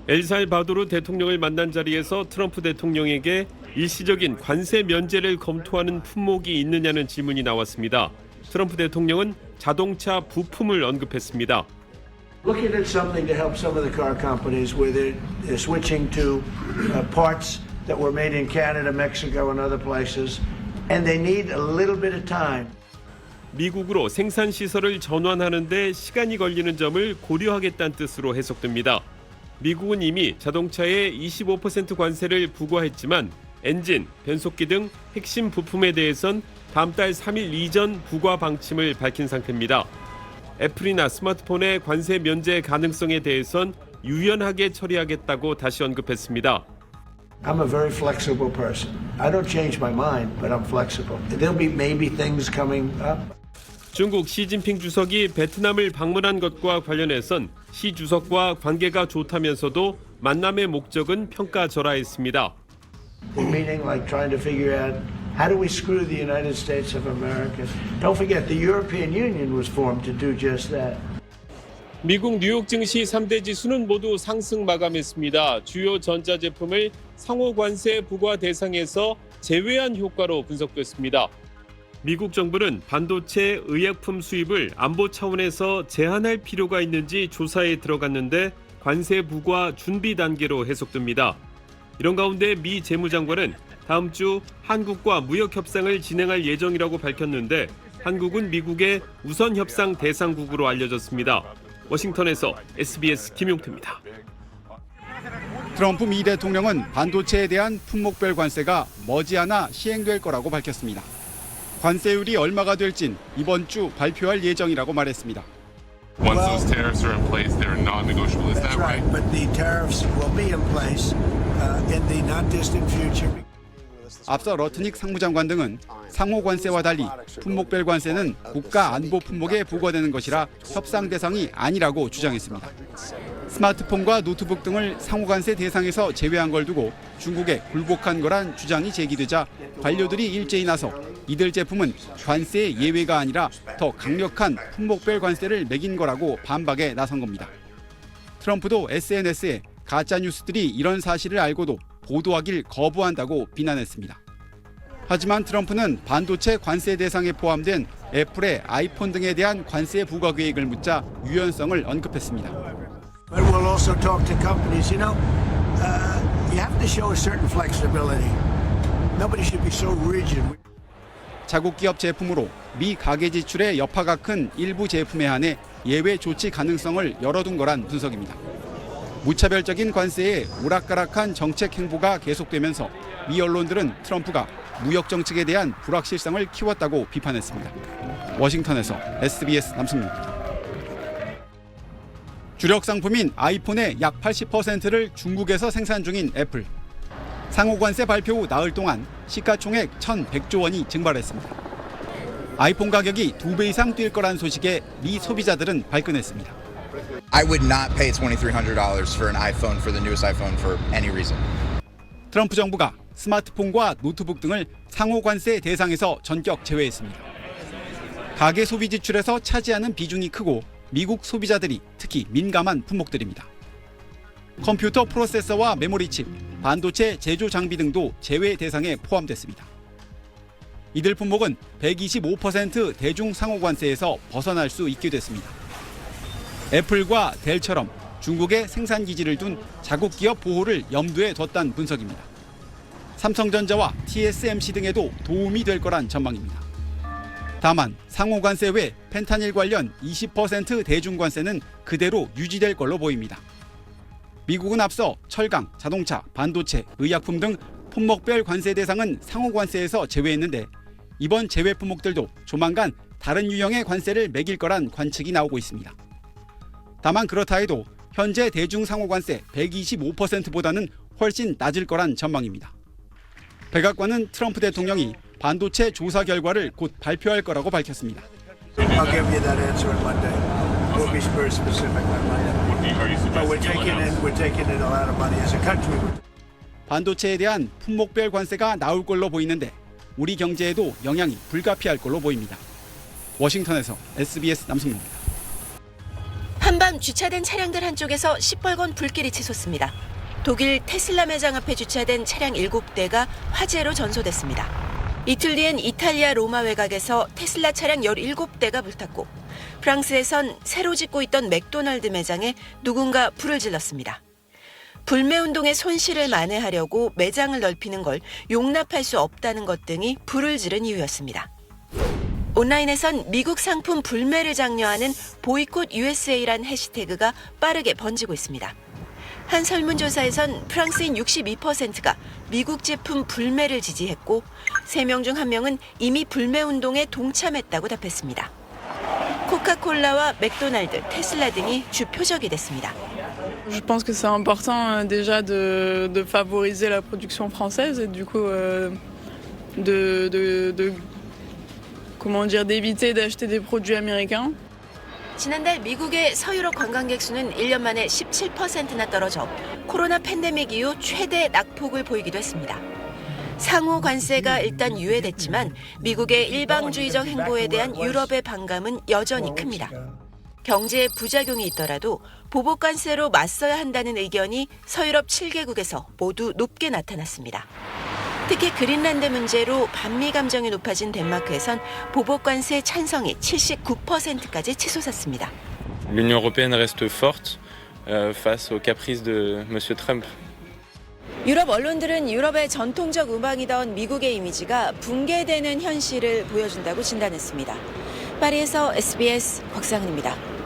엘살바도르 대통령을 만난 자리에서 트럼프 대통령에게 일시적인 관세 면제를 검토하는 품목이 있느냐는 질문이 나왔습니다. 트럼프 대통령은 자동차 부품을 언급했습니다. Looking at something to help some of the car companies where they're switching to parts that were made in Canada, Mexico, and other places, and they need a little bit of time. 미국으로 생산 시설을 전환하는 데 시간이 걸리는 점을 고려하겠다는 뜻으로 해석됩니다. 미국은 이미 자동차에 25% 관세를 부과했지만 엔진, 변속기 등 핵심 부품에 대해선 다음 달 3일 이전 부과 방침을 밝힌 상태입니다. 애플이나 스마트폰의 관세 면제 가능성에 대해선 유연하게 처리하겠다고 다시 언급했습니다. I'm a very flexible person. I don't change my mind, but I'm flexible. There'll be maybe things coming up. 중국 시진핑 주석이 베트남을 방문한 것과 관련해선 시 주석과 관계가 좋다면서도 만남의 목적은 평가절하했습니다. The meeting like trying to figure out how do we screw the United States of America? Don't forget the European Union was formed to do just that. 미국 뉴욕 증시 3대 지수는 모두 상승 마감했습니다. 주요 전자제품을 상호 관세 부과 대상에서 제외한 효과로 분석됐습니다. 미국 정부는 반도체 의약품 수입을 안보 차원에서 제한할 필요가 있는지 조사에 들어갔는데 관세 부과 준비 단계로 해석됩니다. 이런 가운데 미 재무장관은 다음 주 한국과 무역 협상을 진행할 예정이라고 밝혔는데 한국은 미국의 우선 협상 대상국으로 알려졌습니다. 워싱턴에서 SBS 김용태입니다. 트럼프 미 대통령은 반도체에 대한 품목별 관세가 머지않아 시행될 거라고 밝혔습니다. 관세율이 얼마가 될진 이번 주 발표할 예정이라고 말했습니다. Once those tariffs are in place, they're non-negotiable. Is that right? But the tariffs will be in place in the not distant future. 앞서 러트닉 상무장관 등은 상호 관세와 달리 품목별 관세는 국가 안보 품목에 부과되는 것이라 협상 대상이 아니라고 주장했습니다. 스마트폰과 노트북 등을 상호 관세 대상에서 제외한 걸 두고 중국에 굴복한 거란 주장이 제기되자 관료들이 일제히 나서 이들 제품은 관세의 예외가 아니라 더 강력한 품목별 관세를 매긴 거라고 반박에 나선 겁니다. 트럼프도 SNS에 가짜 뉴스들이 이런 사실을 알고도 보도하길 거부한다고 비난했습니다. 하지만 트럼프는 반도체 관세 대상에 포함된 애플의 아이폰 등에 대한 관세 부과 계획을 묻자 유연성을 언급했습니다. But we'll also talk to companies. You have to show a certain flexibility. Nobody should be so rigid. 자국 기업 제품으로 미 가계 지출의 여파가 큰 일부 제품에 한해 예외 조치 가능성을 열어둔 거란 분석입니다. 무차별적인 관세에 오락가락한 정책 행보가 계속되면서 미 언론들은 트럼프가 무역 정책에 대한 불확실성을 키웠다고 비판했습니다. 워싱턴에서 SBS 남승민입니다. 주력 상품인 아이폰의 약 80%를 중국에서 생산 중인 애플. 상호 관세 발표 후 나흘 동안 시가총액 1,100조 원이 증발했습니다. 아이폰 가격이 2배 이상 뛸 거란 소식에 미 소비자들은 발끈했습니다. I would not pay $2,300 for an iPhone for the newest iPhone for any reason. 트럼프 정부가 스마트폰과 노트북 등을 상호 관세 대상에서 전격 제외했습니다. 가계 소비 지출에서 차지하는 비중이 크고 미국 소비자들이 특히 민감한 품목들입니다. 컴퓨터 프로세서와 메모리 칩, 반도체 제조 장비 등도 제외 대상에 포함됐습니다. 이들 품목은 125% 대중 상호 관세에서 벗어날 수 있게 됐습니다. 애플과 델처럼 중국에 생산 기지를 둔 자국 기업 보호를 염두에 뒀다는 분석입니다. 삼성전자와 TSMC 등에도 도움이 될 거란 전망입니다. 다만 상호 관세 외 펜타닐 관련 20% 대중 관세는 그대로 유지될 걸로 보입니다. 미국은 앞서 철강, 자동차, 반도체, 의약품 등 품목별 관세 대상은 상호 관세에서 제외했는데 이번 제외 품목들도 조만간 다른 유형의 관세를 매길 거란 관측이 나오고 있습니다. 다만 그렇다 해도 현재 대중 상호 관세 125%보다는 훨씬 낮을 거란 전망입니다. 백악관은 트럼프 대통령이 반도체 조사 결과를 곧 발표할 거라고 밝혔습니다. I'll give you that answer on Monday. We'll be very specific on Monday. But we're taking in a lot of money as a country. 반도체에 대한 품목별 관세가 나올 걸로 보이는데 우리 경제에도 영향이 불가피할 걸로 보입니다. 워싱턴에서 SBS 남승민입니다. 한밤 주차된 차량들 한쪽에서 시뻘건 불길이 치솟습니다. 독일 테슬라 매장 앞에 주차된 차량 7대가 화재로 전소됐습니다. 이틀 뒤엔 이탈리아 로마 외곽에서 테슬라 차량 17대가 불탔고 프랑스에선 새로 짓고 있던 맥도날드 매장에 누군가 불을 질렀습니다. 불매운동의 손실을 만회하려고 매장을 넓히는 걸 용납할 수 없다는 것 등이 불을 지른 이유였습니다. 온라인에선 미국 상품 불매를 장려하는 보이콧 USA란 해시태그가 빠르게 번지고 있습니다. 한 설문조사에선 프랑스인 62%가 미국 제품 불매를 지지했고 3명 중 1명은 이미 불매운동에 동참했다고 답했습니다. 코카콜라와 맥도날드, 테슬라 등이 주 표적이 됐습니다. Je pense que c'est important déjà de favoriser la production française et du coup d'éviter d'acheter des produits américains. 지난달 미국의 서유럽 관광객 수는 1년 만에 17%나 떨어져 코로나 팬데믹 이후 최대 낙폭을 보이기도 했습니다. 상호 관세가 일단 유예됐지만 미국의 일방주의적 행보에 대한 유럽의 반감은 여전히 큽니다. 경제에 부작용이 있더라도 보복 관세로 맞서야 한다는 의견이 서유럽 7개국에서 모두 높게 나타났습니다. 특히 그린란드 문제로 반미 감정이 높아진 덴마크에선 보복 관세 찬성이 79%까지 치솟았습니다. L'Union européenne reste forte face aux caprices de Monsieur Trump. 유럽 언론들은 유럽의 전통적 우방이던 미국의 이미지가 붕괴되는 현실을 보여준다고 진단했습니다. 파리에서 SBS 곽상은입니다.